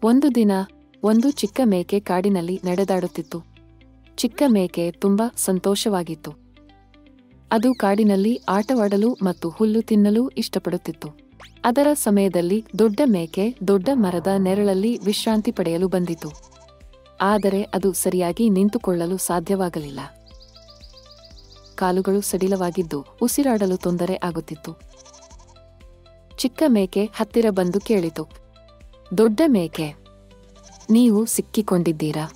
ಒಂದು ದಿನ ಒಂದು ಚಿಕ್ಕ ಮೇಕೆ ಕಾಡಿನಲ್ಲಿ ನಡೆದಾಡುತ್ತಿತ್ತು. ಚಿಕ್ಕ ಮೇಕೆ ತುಂಬಾ ಸಂತೋಷವಾಗಿತ್ತು. ಅದು ಕಾಡಿನಲ್ಲಿ ಆಟವಾಡಲು ಮತ್ತು ಹುಲ್ಲು ತಿನ್ನಲು ಇಷ್ಟಪಡುತ್ತಿತ್ತು. ಅದರ ಸಮಯದಲ್ಲಿ ದೊಡ್ಡ ಮೇಕೆ ದೊಡ್ಡ ಮರದ ನೆರಳಲ್ಲಿ ವಿಶ್ರಾಂತಿ ಪಡೆಯಲು ಬಂದಿತು. ಆದರೆ ಅದು ಸರಿಯಾಗಿ ನಿಂತುಕೊಳ್ಳಲು ಸಾಧ್ಯವಾಗಲಿಲ್ಲ. ಕಾಲುಗಳು ಸಡಿಲವಾಗಿದ್ದು ಉಸಿರಾಡಲು ತೊಂದರೆ ಆಗುತ್ತಿತ್ತು. ಚಿಕ್ಕ ಮೇಕೆ ಹತ್ತಿರ ಬಂದು ಕೇಳಿತು, ದೊಡ್ಡ ಮೇಕೆ, ನೀವು ಸಿಕ್ಕಿಕೊಂಡಿದ್ದೀರಾ?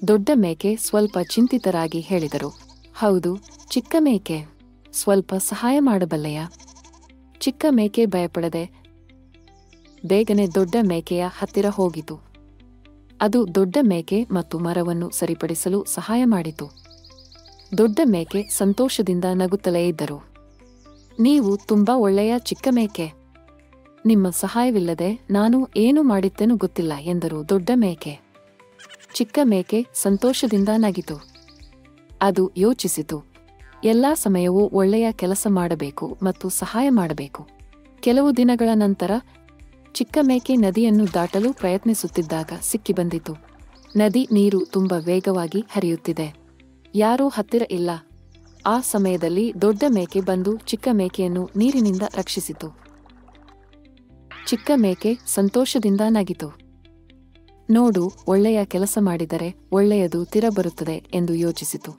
ದೊಡ್ಡ ಮೇಕೆ ಸ್ವಲ್ಪ ಚಿಂತಿತರಾಗಿ ಹೇಳಿದರು, ಹೌದು ಚಿಕ್ಕ ಮೇಕೆ, ಸ್ವಲ್ಪ ಸಹಾಯ ಮಾಡಬಲ್ಲೆಯಾ? ಚಿಕ್ಕ ಮೇಕೆ ಭಯಪಡದೆ ಬೇಗನೆ ದೊಡ್ಡ ಮೇಕೆಯ ಹತ್ತಿರ ಹೋಗಿತು. ಅದು ದೊಡ್ಡ ಮೇಕೆ ಮತ್ತು ಮರವನ್ನು ಸರಿಪಡಿಸಲು ಸಹಾಯ ಮಾಡಿತು. ದೊಡ್ಡ ಮೇಕೆ ಸಂತೋಷದಿಂದ ನಗುತ್ತಲೇ ಇದ್ದರು. ನೀವು ತುಂಬಾ ಒಳ್ಳೆಯ ಚಿಕ್ಕ ಮೇಕೆ. ನಿಮ್ಮ ಸಹಾಯವಿಲ್ಲದೆ ನಾನು ಏನು ಮಾಡಿದ್ದೆನೂ ಗೊತ್ತಿಲ್ಲ ಎಂದರು ದೊಡ್ಡ ಮೇಕೆ. ಚಿಕ್ಕ ಮೇಕೆ ಸಂತೋಷದಿಂದ ನಗಿತು. ಅದು ಯೋಚಿಸಿತು, ಎಲ್ಲಾ ಸಮಯವೂ ಒಳ್ಳೆಯ ಕೆಲಸ ಮಾಡಬೇಕು ಮತ್ತು ಸಹಾಯ ಮಾಡಬೇಕು. ಕೆಲವು ದಿನಗಳ ನಂತರ ಚಿಕ್ಕ ಮೇಕೆ ನದಿಯನ್ನು ದಾಟಲು ಪ್ರಯತ್ನಿಸುತ್ತಿದ್ದಾಗ ಸಿಕ್ಕಿಬಂದಿತು. ನದಿ ನೀರು ತುಂಬಾ ವೇಗವಾಗಿ ಹರಿಯುತ್ತಿದೆ. ಯಾರೂ ಹತ್ತಿರ ಇಲ್ಲ. ಆ ಸಮಯದಲ್ಲಿ ದೊಡ್ಡ ಮೇಕೆ ಬಂದು ಚಿಕ್ಕ ಮೇಕೆಯನ್ನು ನೀರಿನಿಂದ ರಕ್ಷಿಸಿತು. ಚಿಕ್ಕ ಮೇಕೆ ಸಂತೋಷದಿಂದ ನಗಿತು. ನೋಡು, ಒಳ್ಳೆಯ ಕೆಲಸ ಮಾಡಿದರೆ ಒಳ್ಳೆಯದು ತೀರ ಬರುತ್ತದೆ ಎಂದು ಯೋಚಿಸಿತು.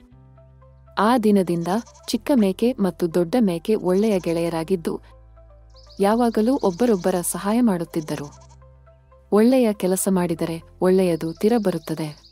ಆ ದಿನದಿಂದ ಚಿಕ್ಕ ಮೇಕೆ ಮತ್ತು ದೊಡ್ಡ ಮೇಕೆ ಒಳ್ಳೆಯ ಗೆಳೆಯರಾಗಿದ್ದು ಯಾವಾಗಲೂ ಒಬ್ಬರೊಬ್ಬರ ಸಹಾಯ ಮಾಡುತ್ತಿದ್ದರು. ಒಳ್ಳೆಯ ಕೆಲಸ ಮಾಡಿದರೆ ಒಳ್ಳೆಯದು ತೀರ ಬರುತ್ತದೆ.